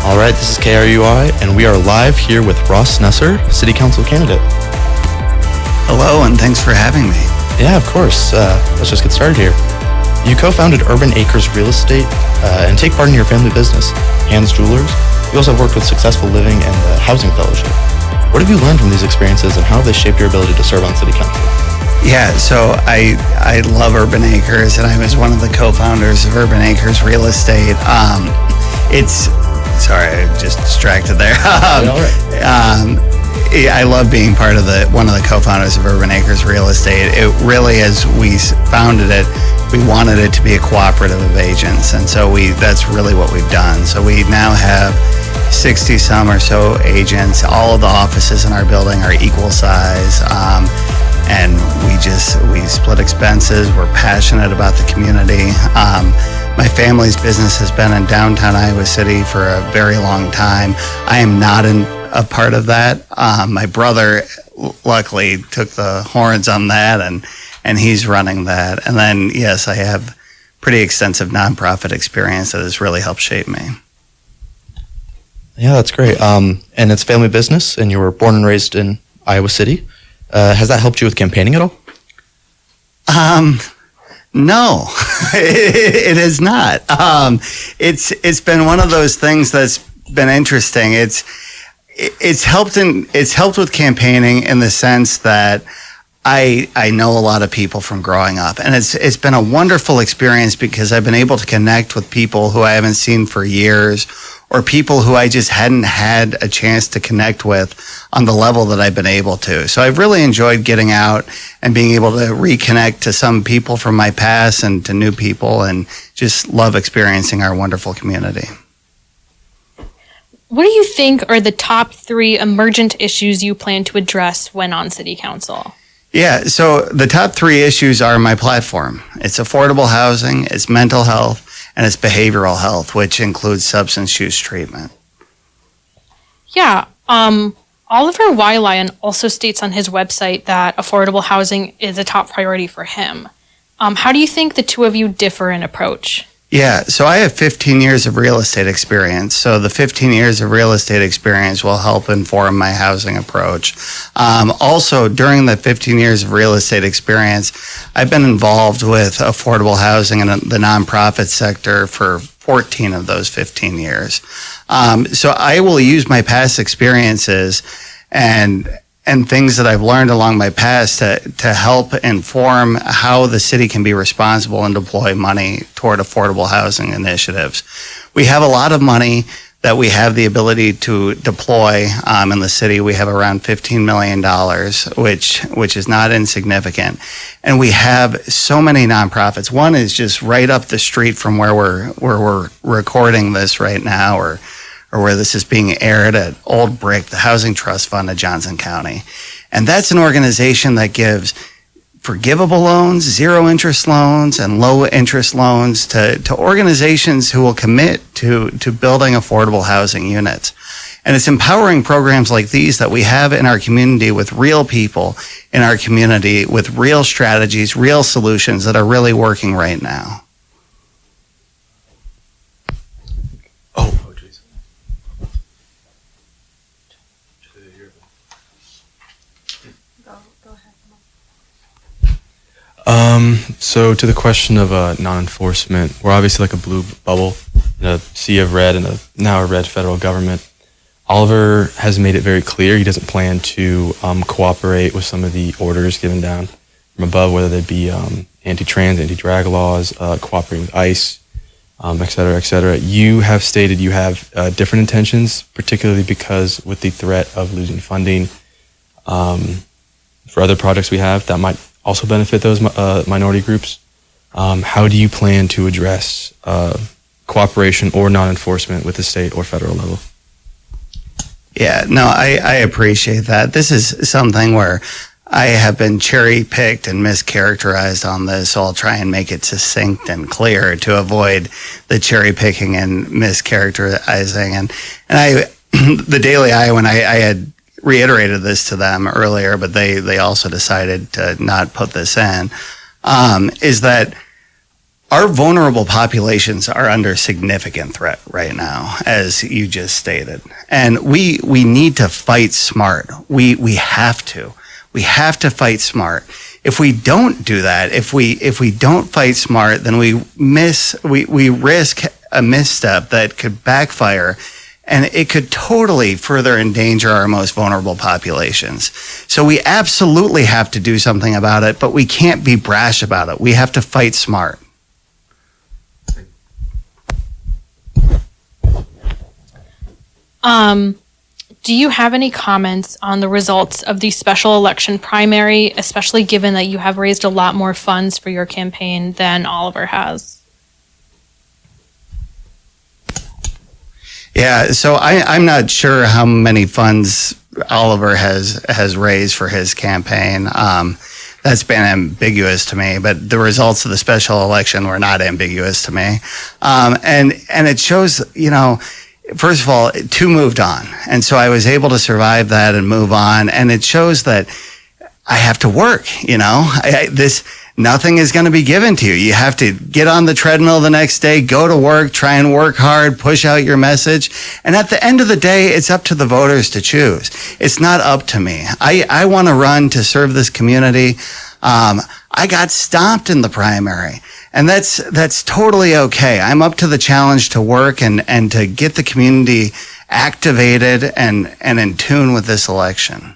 All right, this is KRUI, and we are live here with Ross Nusser, City Council candidate. Hello, and thanks for having me. Yeah, of course. Let's just get started here. You co-founded Urban Acres Real Estate and take part in your family business, Hands Jewelers. You also have worked with Successful Living and the Housing Fellowship. What have you learned from these experiences, and how have they shaped your ability to serve on City Council? Yeah, so I love Urban Acres, and I was one of the co-founders of Urban Acres Real Estate. Sorry, I just distracted there. I love being part of one of the co-founders of Urban Acres Real Estate. It really, as we founded it, we wanted it to be a cooperative of agents, and so that's really what we've done. So we now have 60 some or so agents. All of the offices in our building are equal size, and we split expenses. We're passionate about the community. My family's business has been in downtown Iowa City for a very long time. I am not a part of that. My brother luckily took the horns on that, and he's running that. And then, yes, I have pretty extensive nonprofit experience that has really helped shape me. Yeah, that's great. And it's family business, and you were born and raised in Iowa City. Has that helped you with campaigning at all? No, it has not. It's been one of those things that's been interesting. It's helped with campaigning in the sense that I know a lot of people from growing up, and it's been a wonderful experience because I've been able to connect with people who I haven't seen for years, or people who I just hadn't had a chance to connect with on the level that I've been able to. So I've really enjoyed getting out and being able to reconnect to some people from my past and to new people, and just love experiencing our wonderful community. What do you think are the top 3 emergent issues you plan to address when on City Council? Yeah, so the top 3 issues are my platform. It's affordable housing, it's mental health, and it's behavioral health, which includes substance use treatment. Yeah, Oliver Wylian also states on his website that affordable housing is a top priority for him. How do you think the two of you differ in approach? Yeah, so I have 15 years of real estate experience. So the 15 years of real estate experience will help inform my housing approach. Also, during the 15 years of real estate experience, I've been involved with affordable housing in the nonprofit sector for 14 of those 15 years. So I will use my past experiences and things that I've learned along my past to help inform how the city can be responsible and deploy money toward affordable housing initiatives. We have a lot of money that we have the ability to deploy in the city. We have around $15 million, which is not insignificant. And we have so many nonprofits. One is just right up the street from where we're recording this right now, or where this is being aired, at Old Brick, the Housing Trust Fund of Johnson County. And that's an organization that gives forgivable loans, zero interest loans, and low interest loans to organizations who will commit to building affordable housing units. And it's empowering programs like these that we have in our community with real people in our community with real strategies, real solutions that are really working right now. So to the question of non-enforcement, we're obviously like a blue bubble in a sea of red and now a red federal government. Oliver has made it very clear he doesn't plan to cooperate with some of the orders given down from above, whether they be anti-trans, anti-drag laws, cooperating with ICE, et cetera, et cetera. You have stated you have different intentions, particularly because with the threat of losing funding for other projects we have that might also benefit those minority groups. How do you plan to address cooperation or non-enforcement with the state or federal level? Yeah, no, I appreciate that. This is something where I have been cherry-picked and mischaracterized on this, so I'll try and make it succinct and clear to avoid the cherry-picking and mischaracterizing. And I, the Daily Iowan, I had reiterated this to them earlier, but they also decided to not put this in, is that Our vulnerable populations are under significant threat right now, as you just stated. And we need to fight smart. We have to. We have to fight smart. If we don't do that, if we don't fight smart, then we risk a misstep that could backfire, and it could totally further endanger our most vulnerable populations. So we absolutely have to do something about it, but we can't be brash about it. We have to fight smart. Do you have any comments on the results of the special election primary, especially given that you have raised a lot more funds for your campaign than Oliver has? Yeah, so I'm not sure how many funds Oliver has raised for his campaign. That's been ambiguous to me, but the results of the special election were not ambiguous to me. And it shows, first of all, two moved on. And so I was able to survive that and move on. And it shows that I have to work, nothing is going to be given to you. You have to get on the treadmill the next day, go to work, try and work hard, push out your message. And at the end of the day, it's up to the voters to choose. It's not up to me. I want to run to serve this community. I got stomped in the primary, and that's totally okay. I'm up to the challenge to work and to get the community activated and in tune with this election.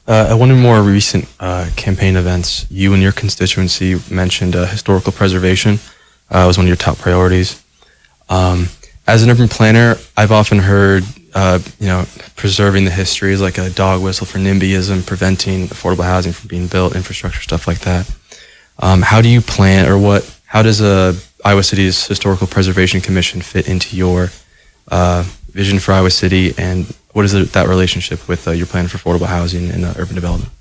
At one of the more recent campaign events, you and your constituency mentioned historical preservation was one of your top priorities. As an urban planner, I've often heard, preserving the history is like a dog whistle for NIMBYism, preventing affordable housing from being built, infrastructure, stuff like that. How do you plan, how does Iowa City's Historical Preservation Commission fit into your vision for Iowa City, and what is that relationship with your plan for affordable housing and urban development?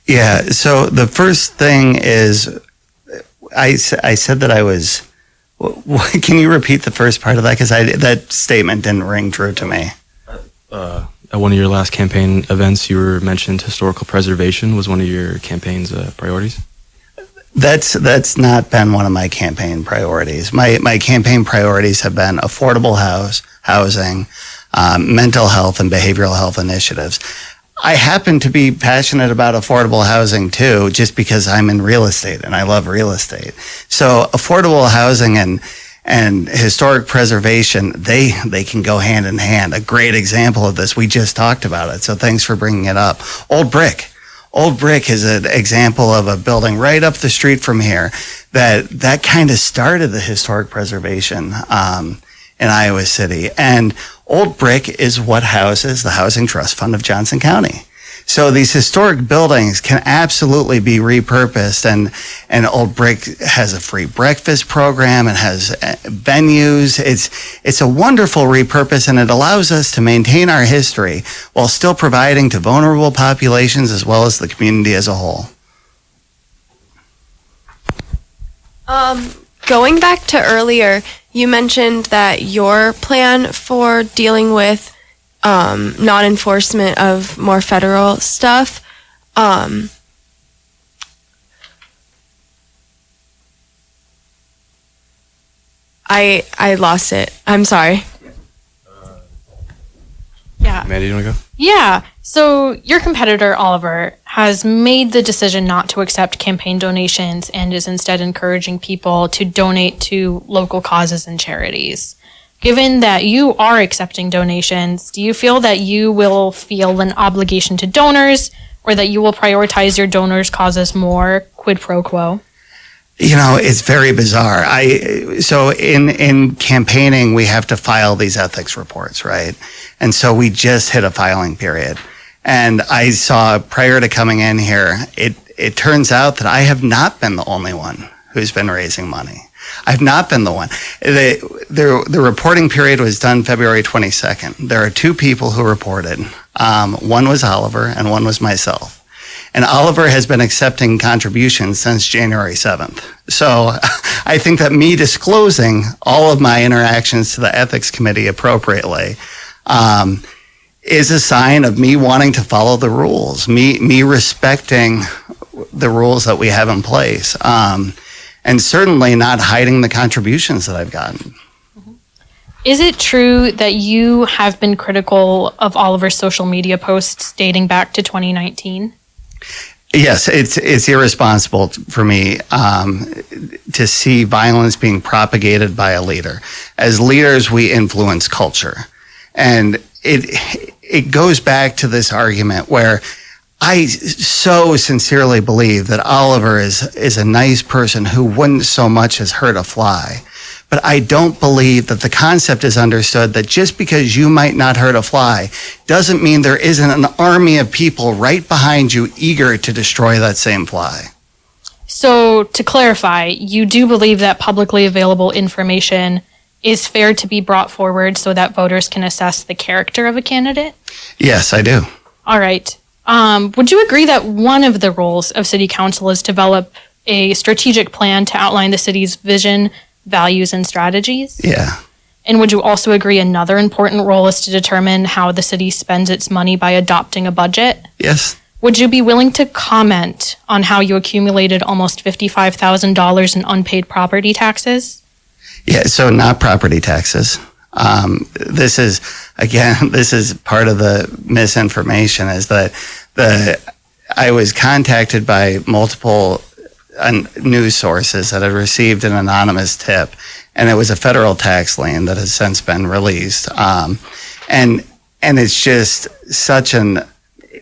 Yeah, so the first thing is, I said that I was, can you repeat the first part of that? Because that statement didn't ring true to me. At one of your last campaign events, you mentioned historical preservation was one of your campaign's priorities. That's not been one of my campaign priorities. My campaign priorities have been affordable housing, mental health, and behavioral health initiatives. I happen to be passionate about affordable housing too, just because I'm in real estate and I love real estate. So affordable housing and historic preservation, they can go hand in hand. A great example of this, we just talked about it, so thanks for bringing it up. Old Brick is an example of a building right up the street from here that kind of started the historic preservation in Iowa City. And Old Brick is what houses the Housing Trust Fund of Johnson County. So these historic buildings can absolutely be repurposed, and Old Brick has a free breakfast program and has venues. It's a wonderful repurpose, and it allows us to maintain our history while still providing to vulnerable populations as well as the community as a whole. Going back to earlier, you mentioned that your plan for dealing with non-enforcement of more federal stuff. I lost it. I'm sorry. Yeah. Mandy, you want to go? Yeah. So your competitor, Oliver, has made the decision not to accept campaign donations and is instead encouraging people to donate to local causes and charities. Given that you are accepting donations, do you feel that you will feel an obligation to donors, or that you will prioritize your donors' causes more, quid pro quo? It's very bizarre. So in campaigning, we have to file these ethics reports, right? And so we just hit a filing period. And I saw, prior to coming in here, it turns out that I have not been the only one who's been raising money. I've not been the one. The reporting period was done February 22nd. There are two people who reported. One was Oliver and one was myself. And Oliver has been accepting contributions since January 7th. So I think that me disclosing all of my interactions to the ethics committee appropriately is a sign of me wanting to follow the rules, me respecting rules that we have in place. And certainly not hiding the contributions that I've gotten. Is it true that you have been critical of Oliver's social media posts dating back to 2019? Yes, it's irresponsible for me to see violence being propagated by a leader. As leaders, we influence culture. And it goes back to this argument where I so sincerely believe that Oliver is a nice person who wouldn't so much as hurt a fly. But I don't believe that the concept is understood that just because you might not hurt a fly doesn't mean there isn't an army of people right behind you eager to destroy that same fly. So to clarify, you do believe that publicly available information is fair to be brought forward so that voters can assess the character of a candidate? Yes, I do. All right. Would you agree that one of the roles of City Council is to develop a strategic plan to outline the city's vision, values, and strategies? Yeah. And would you also agree another important role is to determine how the city spends its money by adopting a budget? Yes. Would you be willing to comment on how you accumulated almost $55,000 in unpaid property taxes? Yeah, so not property taxes. This is part of the misinformation is that I was contacted by multiple news sources that had received an anonymous tip, and it was a federal tax lien that has since been released. And it's just such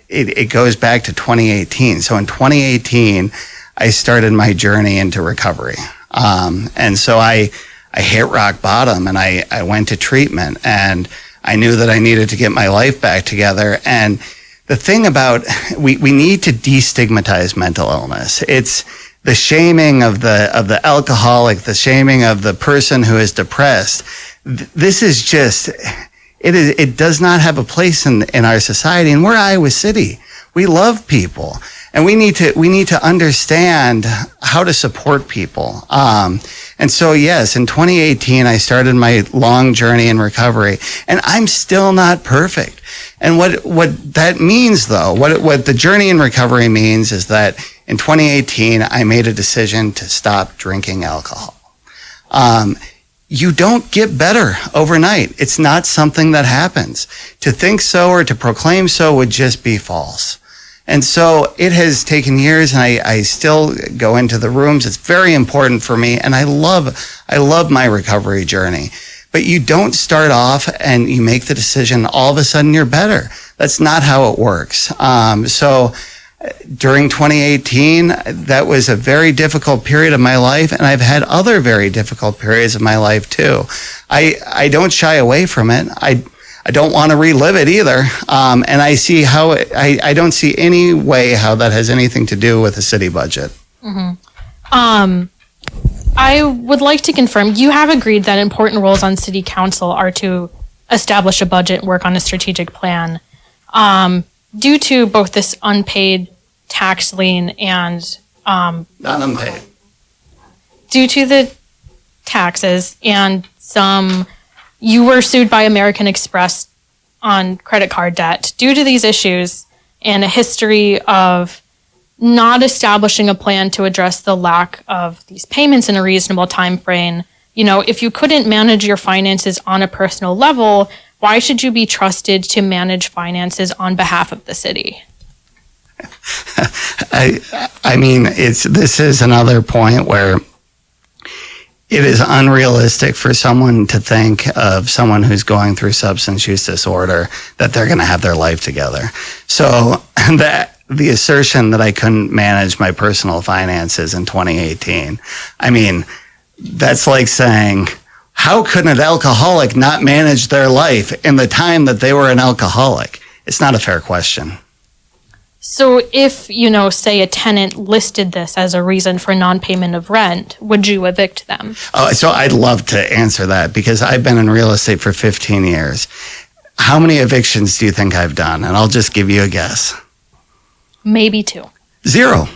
it goes back to 2018. So in 2018, I started my journey into recovery. And so I hit rock bottom, and I went to treatment, and I knew that I needed to get my life back together. And the thing about, we need to destigmatize mental illness. It's the shaming of the alcoholic, the shaming of the person who is depressed. This is just, it does not have a place in our society. And we're Iowa City. We love people, and we need to understand how to support people. And so, yes, in 2018, I started my long journey in recovery, and I'm still not perfect. And what that means, though, what the journey in recovery means is that in 2018, I made a decision to stop drinking alcohol. You don't get better overnight. It's not something that happens. To think so or to proclaim so would just be false. And so it has taken years, and I still go into the rooms. It's very important for me, and I love my recovery journey. But you don't start off and you make the decision, all of a sudden you're better. That's not how it works. So during 2018, that was a very difficult period of my life, and I've had other very difficult periods of my life too. I don't shy away from it. I don't want to relive it either. And I see how I don't see any way how that has anything to do with the city budget. Mm-hmm. I would like to confirm, you have agreed that important roles on City Council are to establish a budget and work on a strategic plan. Due to both this unpaid tax lien and Not unpaid. due to the taxes and you were sued by American Express on credit card debt. Due to these issues and a history of not establishing a plan to address the lack of these payments in a reasonable time frame, if you couldn't manage your finances on a personal level, why should you be trusted to manage finances on behalf of the city? I mean, this is another point where it is unrealistic for someone to think of someone who's going through substance use disorder that they're going to have their life together. So the assertion that I couldn't manage my personal finances in 2018, I mean, that's like saying, how could an alcoholic not manage their life in the time that they were an alcoholic? It's not a fair question. So if, say a tenant listed this as a reason for non-payment of rent, would you evict them? So I'd love to answer that because I've been in real estate for 15 years. How many evictions do you think I've done? And I'll just give you a guess. Maybe 2. 0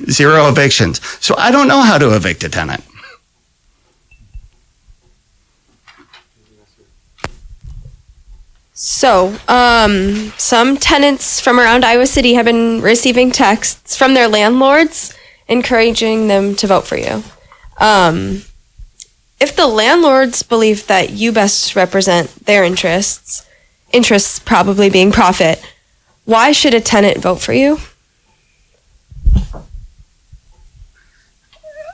evictions. So I don't know how to evict a tenant. So, some tenants from around Iowa City have been receiving texts from their landlords encouraging them to vote for you. If the landlords believe that you best represent their interests probably being profit, why should a tenant vote for you?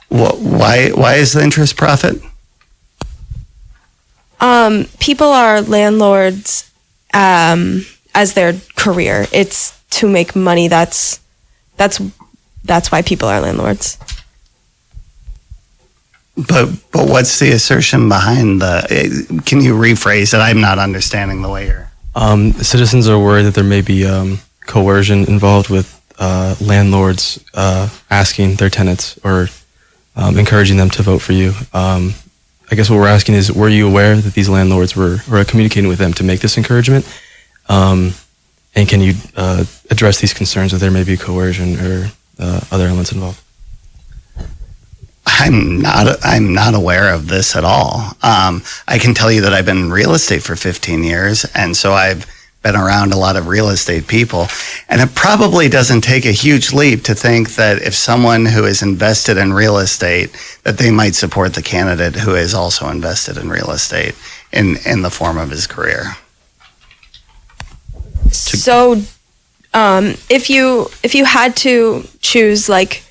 Why is the interest profit? People are landlords as their career. It's to make money. That's why people are landlords. But what's the assertion behind can you rephrase it? I'm not understanding the way you're. Citizens are worried that there may be coercion involved with landlords asking their tenants or encouraging them to vote for you. I guess what we're asking is, were you aware that these landlords were communicating with them to make this encouragement? And can you address these concerns that there may be coercion or other elements involved? I'm not aware of this at all. I can tell you that I've been in real estate for 15 years, and so I've been around a lot of real estate people. And it probably doesn't take a huge leap to think that if someone who is invested in real estate, that they might support the candidate who is also invested in real estate in the form of his career. So, if you had to choose, like,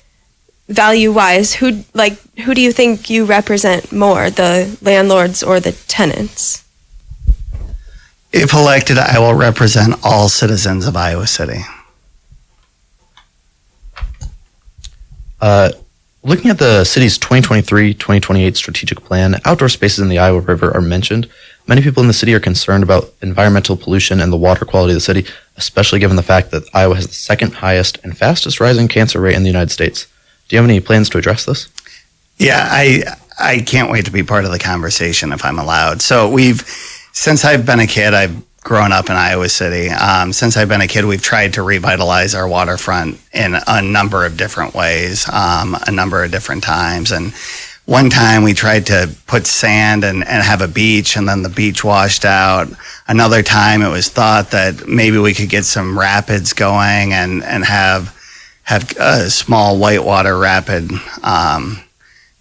value-wise, who do you think you represent more, the landlords or the tenants? If elected, I will represent all citizens of Iowa City. Looking at the city's 2023-2028 strategic plan, outdoor spaces in the Iowa River are mentioned. Many people in the city are concerned about environmental pollution and the water quality of the city, especially given the fact that Iowa has the second highest and fastest rising cancer rate in the United States. Do you have any plans to address this? Yeah, I can't wait to be part of the conversation if I'm allowed. So since I've been a kid, I've grown up in Iowa City. Since I've been a kid, we've tried to revitalize our waterfront in a number of different ways, a number of different times. And one time we tried to put sand and have a beach, and then the beach washed out. Another time it was thought that maybe we could get some rapids going and have a small whitewater rapid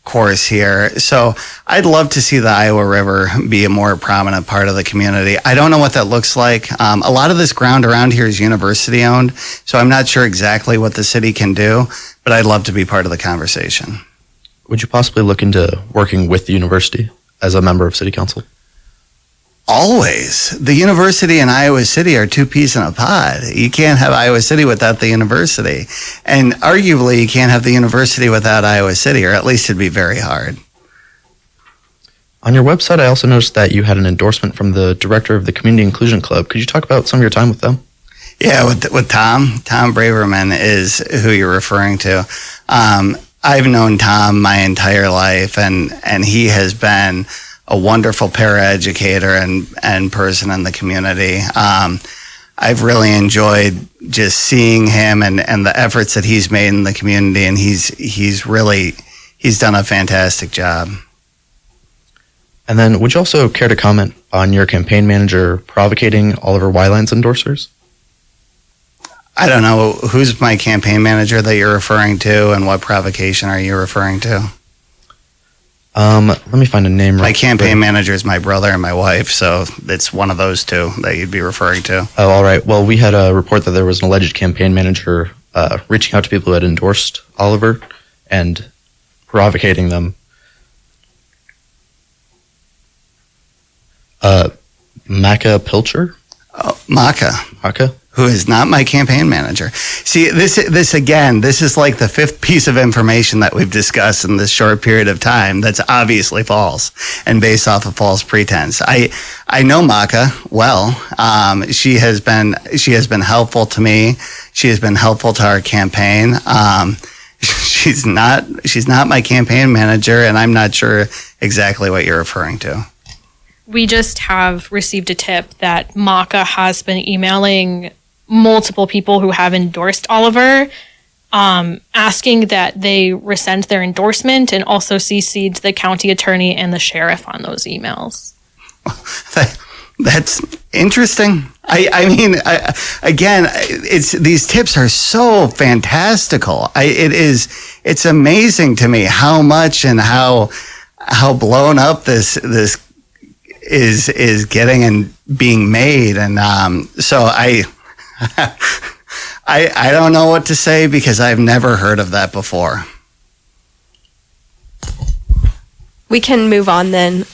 course here. So I'd love to see the Iowa River be a more prominent part of the community. I don't know what that looks like. A lot of this ground around here is university owned, so I'm not sure exactly what the city can do, but I'd love to be part of the conversation. Would you possibly look into working with the university as a member of city council? Always. The university and Iowa City are two peas in a pod. You can't have Iowa City without the university. And arguably, you can't have the university without Iowa City, or at least it'd be very hard. On your website, I also noticed that you had an endorsement from the director of the Community Inclusion Club. Could you talk about some of your time with them? Yeah, with Tom. Tom Braverman is who you're referring to. I've known Tom my entire life, and he has been a wonderful paraeducator and person in the community. I've really enjoyed just seeing him and the efforts that he's made in the community, and he's done a fantastic job. And then would you also care to comment on your campaign manager provocating Oliver Wyland's endorsers? I don't know. Who's my campaign manager that you're referring to, and what provocation are you referring to? Let me find a name. My campaign manager is my brother and my wife, so it's one of those two that you'd be referring to. Oh, all right. Well, we had a report that there was an alleged campaign manager reaching out to people who had endorsed Oliver and provocating them. Maka Pilcher? Oh, Maka. Maka? Who is not my campaign manager. See, this is like the fifth piece of information that we've discussed in this short period of time that's obviously false and based off of false pretense. I know Maka well. She has been helpful to me. She has been helpful to our campaign. She's not my campaign manager, and I'm not sure exactly what you're referring to. We just have received a tip that Maka has been emailing multiple people who have endorsed Oliver, asking that they rescind their endorsement, and also CC'd the county attorney and the sheriff on those emails. That's interesting. Again, these tips are so fantastical. It's amazing to me how much and how blown up this is getting and being made. And so I don't know what to say because I've never heard of that before. We can move on then.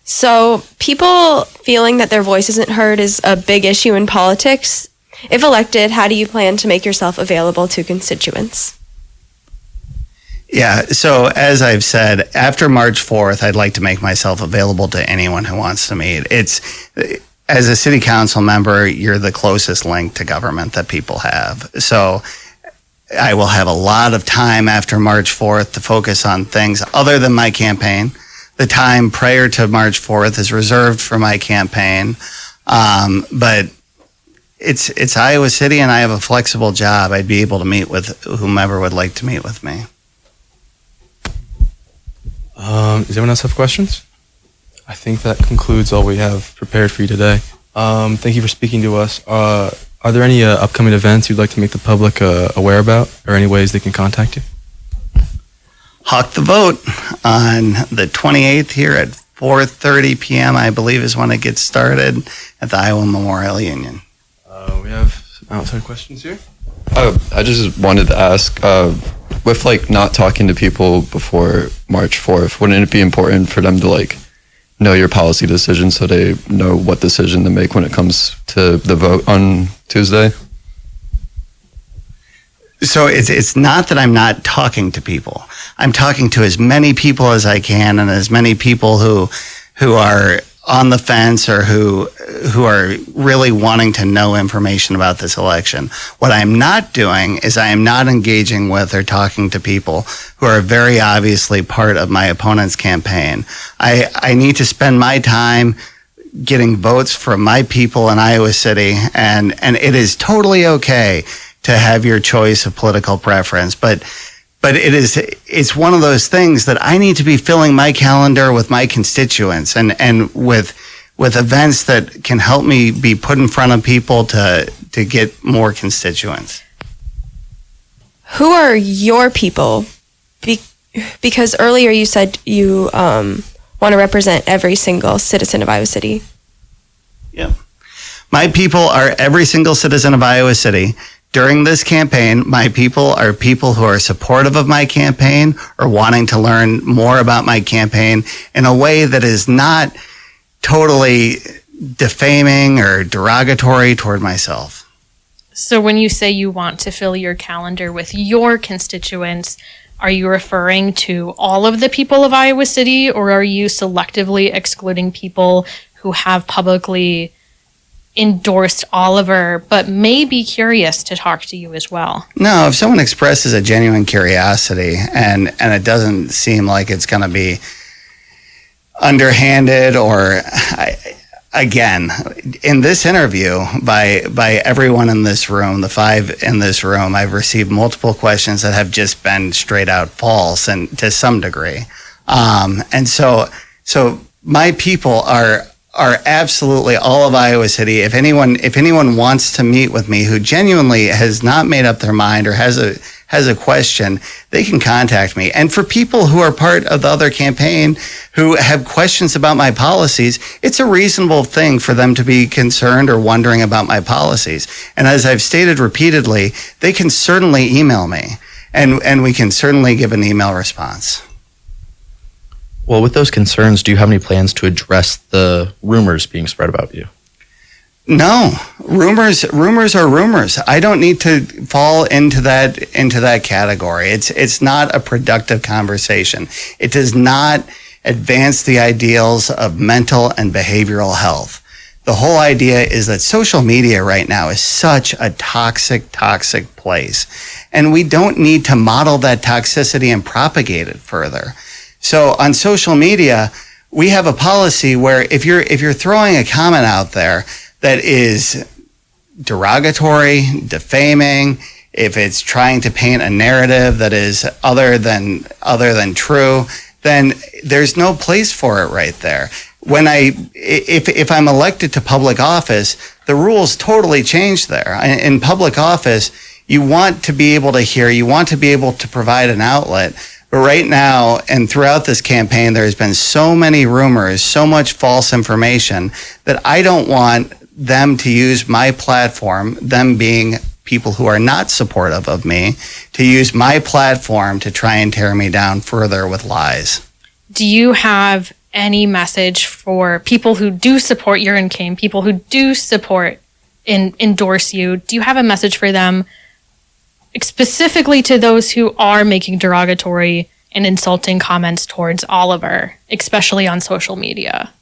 So people feeling that their voice isn't heard is a big issue in politics. If elected, how do you plan to make yourself available to constituents? Yeah, so as I've said, after March 4th, I'd like to make myself available to anyone who wants to meet. As a city council member, you're the closest link to government that people have. So I will have a lot of time after March 4th to focus on things other than my campaign. The time prior to March 4th is reserved for my campaign. But it's Iowa City and I have a flexible job. I'd be able to meet with whomever would like to meet with me. Does anyone else have questions? I think that concludes all we have prepared for you today. Thank you for speaking to us. Are there any upcoming events you'd like to make the public aware about, or any ways they can contact you? Hawk the Vote on the 28th here at 4:30 p.m., I believe, is when it gets started at the Iowa Memorial Union. We have some outside questions here. I just wanted to ask, with not talking to people before March 4th, wouldn't it be important for them to know your policy decisions so they know what decision to make when it comes to the vote on Tuesday? So it's not that I'm not talking to people. I'm talking to as many people as I can, and as many people who are on the fence or who are really wanting to know information about this election. What I'm not doing is I am not engaging with or talking to people who are very obviously part of my opponent's campaign. I need to spend my time getting votes from my people in Iowa City, and it is totally okay to have your choice of political preference, but it's one of those things that I need to be filling my calendar with my constituents and with events that can help me be put in front of people to get more constituents. Who are your people? Because earlier you said you want to represent every single citizen of Iowa City. Yeah. My people are every single citizen of Iowa City. During this campaign, my people are people who are supportive of my campaign or wanting to learn more about my campaign in a way that is not totally defaming or derogatory toward myself. So when you say you want to fill your calendar with your constituents, are you referring to all of the people of Iowa City, or are you selectively excluding people who have publicly endorsed Oliver but may be curious to talk to you as well? No, if someone expresses a genuine curiosity and it doesn't seem like it's going to be underhanded or again, in this interview by everyone in this room, the five in this room, I've received multiple questions that have just been straight out false and to some degree. And so my people are absolutely all of Iowa City. If anyone wants to meet with me who genuinely has not made up their mind or has a question, they can contact me. And for people who are part of the other campaign who have questions about my policies, it's a reasonable thing for them to be concerned or wondering about my policies. And as I've stated repeatedly, they can certainly email me and we can certainly give an email response. Well, with those concerns, do you have any plans to address the rumors being spread about you? No, rumors are rumors. I don't need to fall into that category. It's not a productive conversation. It does not advance the ideals of mental and behavioral health. The whole idea is that social media right now is such a toxic place, and we don't need to model that toxicity and propagate it further. So on social media, we have a policy where if you're throwing a comment out there that is derogatory, defaming, if it's trying to paint a narrative that is other than true, then there's no place for it right there. if I'm elected to public office, the rules totally change there. In public office, you want to be able to hear, you want to be able to provide an outlet. But right now, and throughout this campaign, there has been so many rumors, so much false information that I don't want them to use my platform, them being people who are not supportive of me, to use my platform to try and tear me down further with lies. Do you have any message for people who do support your campaign, people who do support and endorse you? Do you have a message for them, specifically to those who are making derogatory and insulting comments towards Oliver, especially on social media?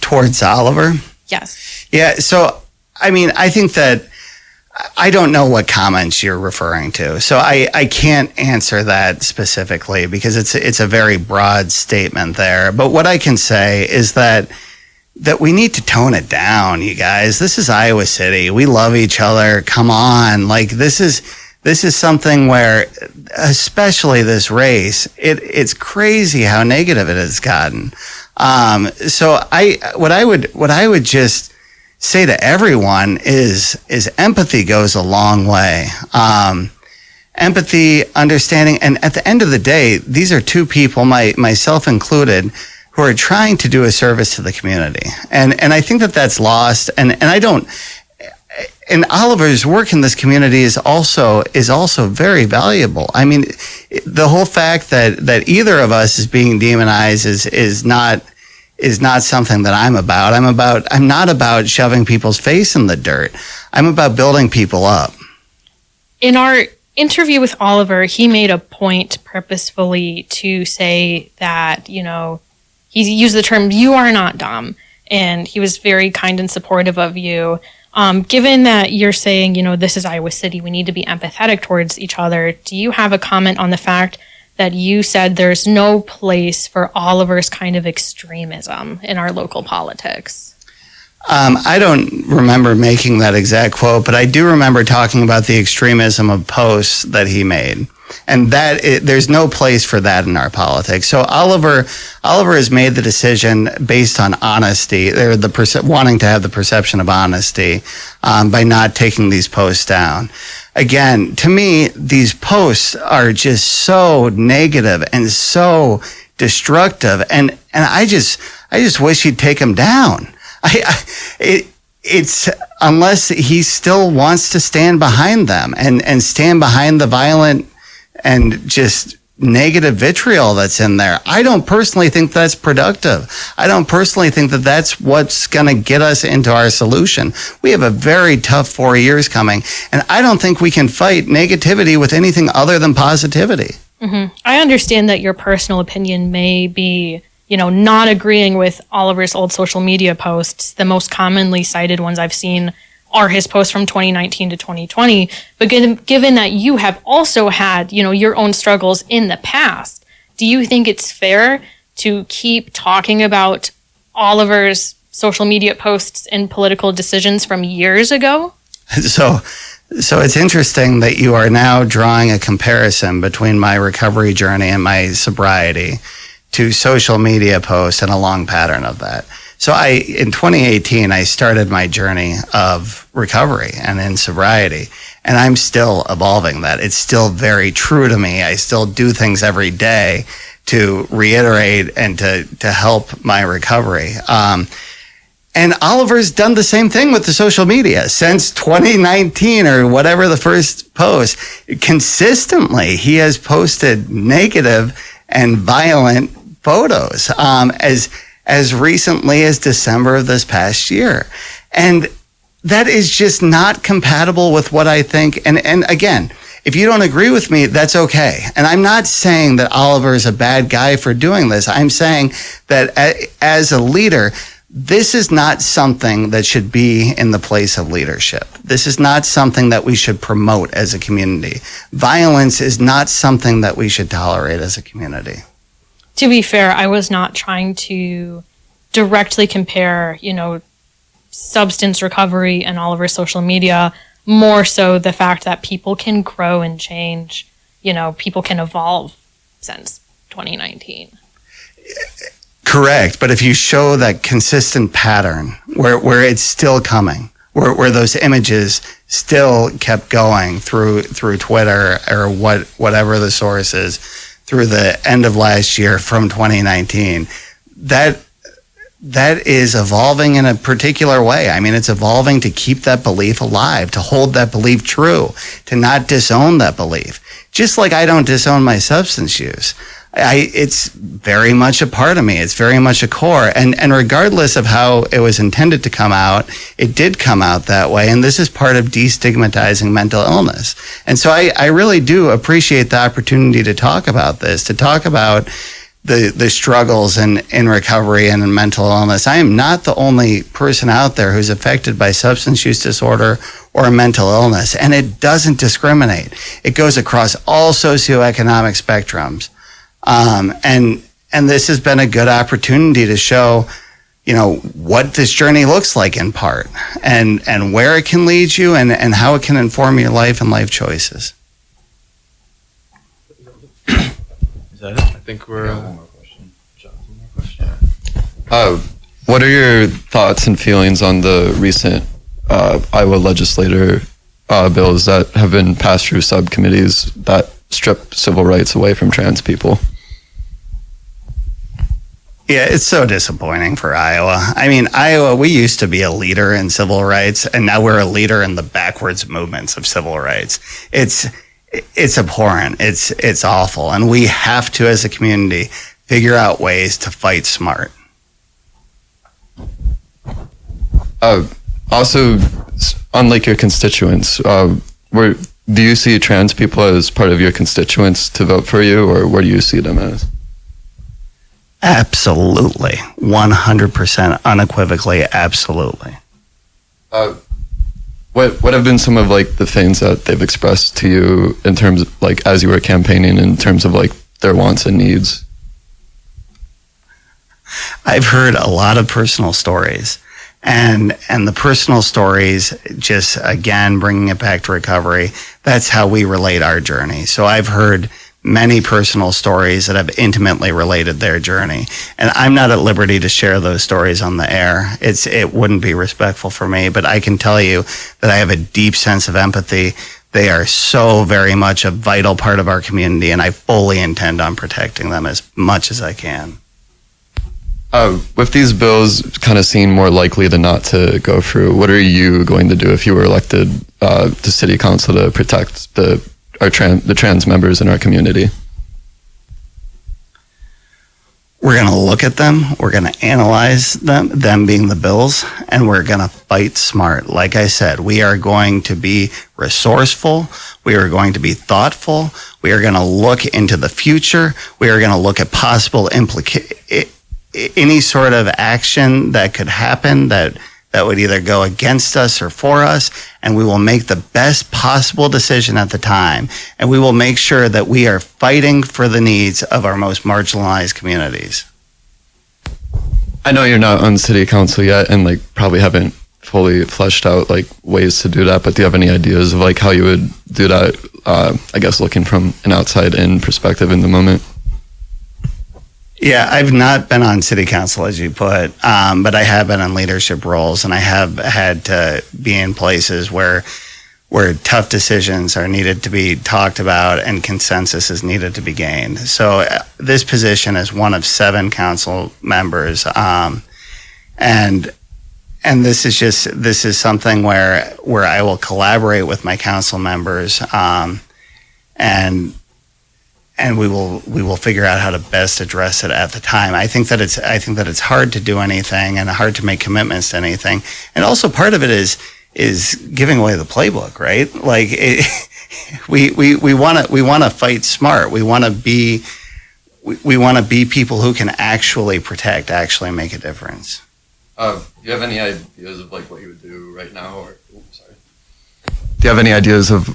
Towards Oliver? Yes. Yeah, so, I mean, I think that I don't know what comments you're referring to, so I can't answer that specifically because it's a very broad statement there. But what I can say is that we need to tone it down, you guys. This is Iowa City. We love each other. Come on, like this is something where, especially this race, it's crazy how negative it has gotten. So what I would just say to everyone is empathy goes a long way. Empathy, understanding, and at the end of the day, these are two people, myself included, who are trying to do a service to the community. And I think that that's lost. And Oliver's work in this community is also very valuable. I mean, the whole fact that either of us is being demonized is not something that I'm about. I'm not about shoving people's face in the dirt. I'm about building people up. In our interview with Oliver, he made a point purposefully to say that, he used the term, "you are not dumb," and he was very kind and supportive of you. Given that you're saying, this is Iowa City, we need to be empathetic towards each other, do you have a comment on the fact that you said there's no place for Oliver's kind of extremism in our local politics? I don't remember making that exact quote, but I do remember talking about the extremism of posts that he made. And there's no place for that in our politics. So Oliver has made the decision based on honesty, or wanting to have the perception of honesty, by not taking these posts down. Again, to me, these posts are just so negative and so destructive, and I just wish he'd take them down. It's unless he still wants to stand behind them and stand behind the violent and just negative vitriol that's in there. I don't personally think that's productive. I don't personally think that that's what's going to get us into our solution. We have a very tough 4 years coming, and I don't think we can fight negativity with anything other than positivity. Mm-hmm. I understand that your personal opinion may be, not agreeing with Oliver's old social media posts. The most commonly cited ones I've seen are his posts from 2019 to 2020. But given that you have also had, your own struggles in the past, do you think it's fair to keep talking about Oliver's social media posts and political decisions from years ago? So it's interesting that you are now drawing a comparison between my recovery journey and my sobriety to social media posts and a long pattern of that. So in 2018, I started my journey of recovery and in sobriety, and I'm still evolving that. It's still very true to me. I still do things every day to reiterate and to help my recovery. And Oliver's done the same thing with the social media since 2019 or whatever the first post. Consistently, he has posted negative and violent photos as recently as December of this past year. And that is just not compatible with what I think. And again, if you don't agree with me, that's okay. And I'm not saying that Oliver is a bad guy for doing this. I'm saying that as a leader, this is not something that should be in the place of leadership. This is not something that we should promote as a community. Violence is not something that we should tolerate as a community. To be fair, I was not trying to directly compare, substance recovery and all of our social media, more so the fact that people can grow and change, people can evolve since 2019. Correct. But if you show that consistent pattern where it's still coming, where those images still kept going through Twitter or whatever the source is through the end of last year from 2019, that is evolving in a particular way. I mean, it's evolving to keep that belief alive, to hold that belief true, to not disown that belief. Just like I don't disown my substance use. It's very much a part of me. It's very much a core. And regardless of how it was intended to come out, it did come out that way. And this is part of destigmatizing mental illness. And so I really do appreciate the opportunity to talk about this, to talk about the struggles in recovery and in mental illness. I am not the only person out there who's affected by substance use disorder or mental illness. And it doesn't discriminate. It goes across all socioeconomic spectrums. And this has been a good opportunity to show, what this journey looks like in part and where it can lead you and how it can inform your life and life choices. Is that it? I think we're. One more question. Jonathan, one more question. What are your thoughts and feelings on the recent Iowa legislator bills that have been passed through subcommittees that strip civil rights away from trans people? Yeah, it's so disappointing for Iowa. I mean, Iowa, we used to be a leader in civil rights, and now we're a leader in the backwards movements of civil rights. It's abhorrent. It's awful. And we have to, as a community, figure out ways to fight smart. Also, unlike your constituents, do you see trans people as part of your constituents to vote for you, or where do you see them as? Absolutely. 100% unequivocally, absolutely. What have been some of the things that they've expressed to you in terms of as you were campaigning in terms of their wants and needs? I've heard a lot of personal stories. And the personal stories, just again, bringing it back to recovery, that's how we relate our journey. So I've heard many personal stories that have intimately related their journey. And I'm not at liberty to share those stories on the air. It wouldn't be respectful for me, but I can tell you that I have a deep sense of empathy. They are so very much a vital part of our community, and I fully intend on protecting them as much as I can. With these bills kind of seem more likely than not to go through, what are you going to do if you were elected to city council to protect the trans members in our community? We're going to look at them. We're going to analyze them being the bills, and we're going to fight smart. Like I said, we are going to be resourceful. We are going to be thoughtful. We are going to look into the future. We are going to look at possible any sort of action that could happen that would either go against us or for us, and we will make the best possible decision at the time. And we will make sure that we are fighting for the needs of our most marginalized communities. I know you're not on city council yet and probably haven't fully fleshed out ways to do that, but do you have any ideas of how you would do that? I guess looking from an outside in perspective in the moment. Yeah, I've not been on city council, as you put, but I have been in leadership roles, and I have had to be in places where tough decisions are needed to be talked about and consensus is needed to be gained. So this position is one of 7 council members, and this is something where I will collaborate with my council members, and we will figure out how to best address it at the time. I think that it's hard to do anything and hard to make commitments to anything. And also part of it is giving away the playbook, right? We want to fight smart. We want to be people who can actually protect, actually make a difference. Do you have any ideas of what you would do right now, or sorry? Do you have any ideas of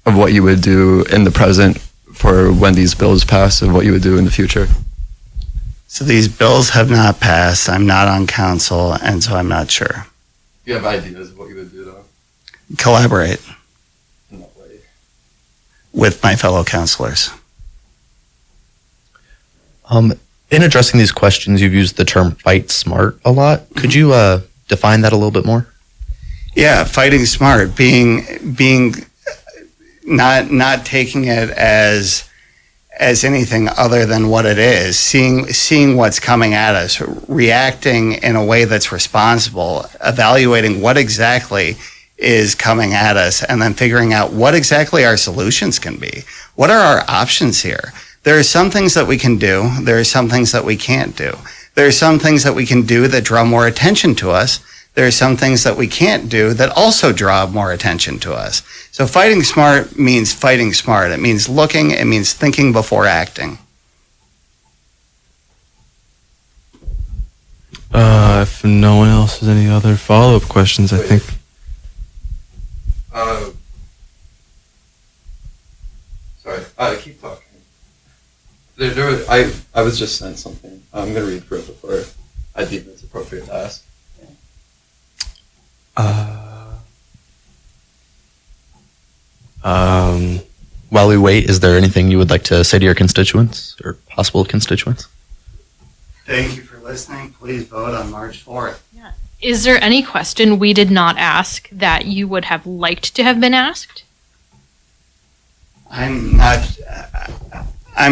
what you would do in the present for when these bills pass, of what you would do in the future? So these bills have not passed. I'm not on council, and so I'm not sure. Do you have ideas of what you would do, though? Collaborate. In what way? With my fellow councilors. In addressing these questions, you've used the term fight smart a lot. Could you define that a little bit more? Yeah, fighting smart, being not taking it as anything other than what it is, seeing what's coming at us, reacting in a way that's responsible, evaluating what exactly is coming at us, and then figuring out what exactly our solutions can be. What are our options here? There are some things that we can do. There are some things that we can't do. There are some things that we can do that draw more attention to us. There are some things that we can't do that also draw more attention to us. So fighting smart means fighting smart. It means looking, it means thinking before acting. If no one else has any other follow-up questions, I think. Sorry, keep talking. I was just sent something. I'm going to read through it before I deem it's appropriate to ask. While we wait, is there anything you would like to say to your constituents or possible constituents? Thank you for listening. Please vote on March 4th. Is there any question we did not ask that you would have liked to have been asked? I'm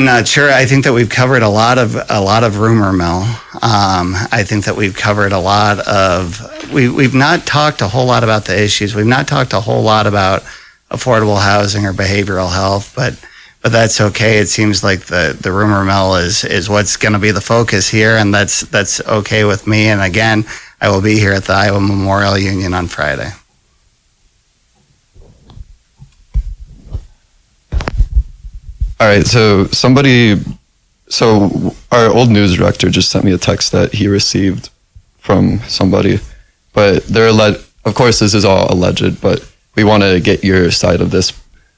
not sure. I think that we've covered a lot of rumor mill. I think that we've covered a lot of. We've not talked a whole lot about the issues. We've not talked a whole lot about affordable housing or behavioral health, but that's okay. It seems like the rumor mill is what's going to be the focus here, and that's okay with me. And again, I will be here at the Iowa Memorial Union on Friday. All right, so our old news director just sent me a text that he received from somebody, but of course this is all alleged, but we want to get your side of this.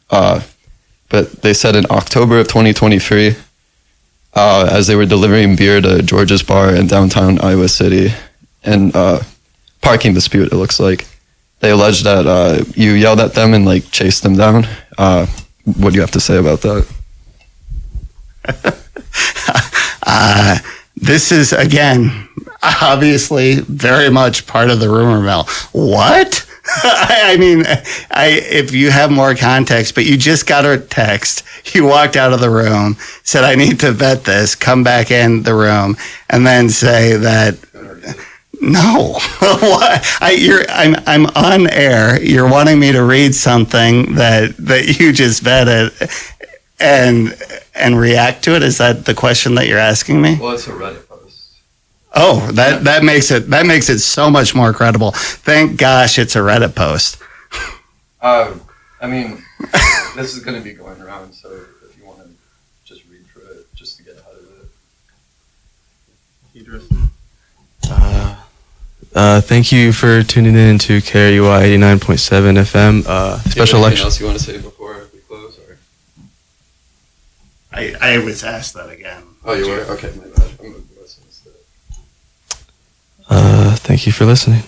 But they said in October of 2023, as they were delivering beer to George's Bar in downtown Iowa City, and parking dispute, it looks like, they alleged that you yelled at them and like chased them down. What do you have to say about that? This is, again, obviously very much part of the rumor mill. What? I mean, if you have more context, but you just got a text, you walked out of the room, said, I need to vet this, come back in the room, and then say that, no. What? I'm on air. You're wanting me to read something that you just vetted and react to it? Is that the question that you're asking me? Well, it's a Reddit post. Oh, that makes it so much more credible. Thank gosh it's a Reddit post. I mean, this is going to be going around, so if you want to just read through it, just to get ahead of it. Thank you for tuning in to KRUI 89.7 FM. Special election. Anything else you want to say before we close? Or? I was asked that again. Oh, you were? Okay, my bad. I'm listening to it. Thank you for listening.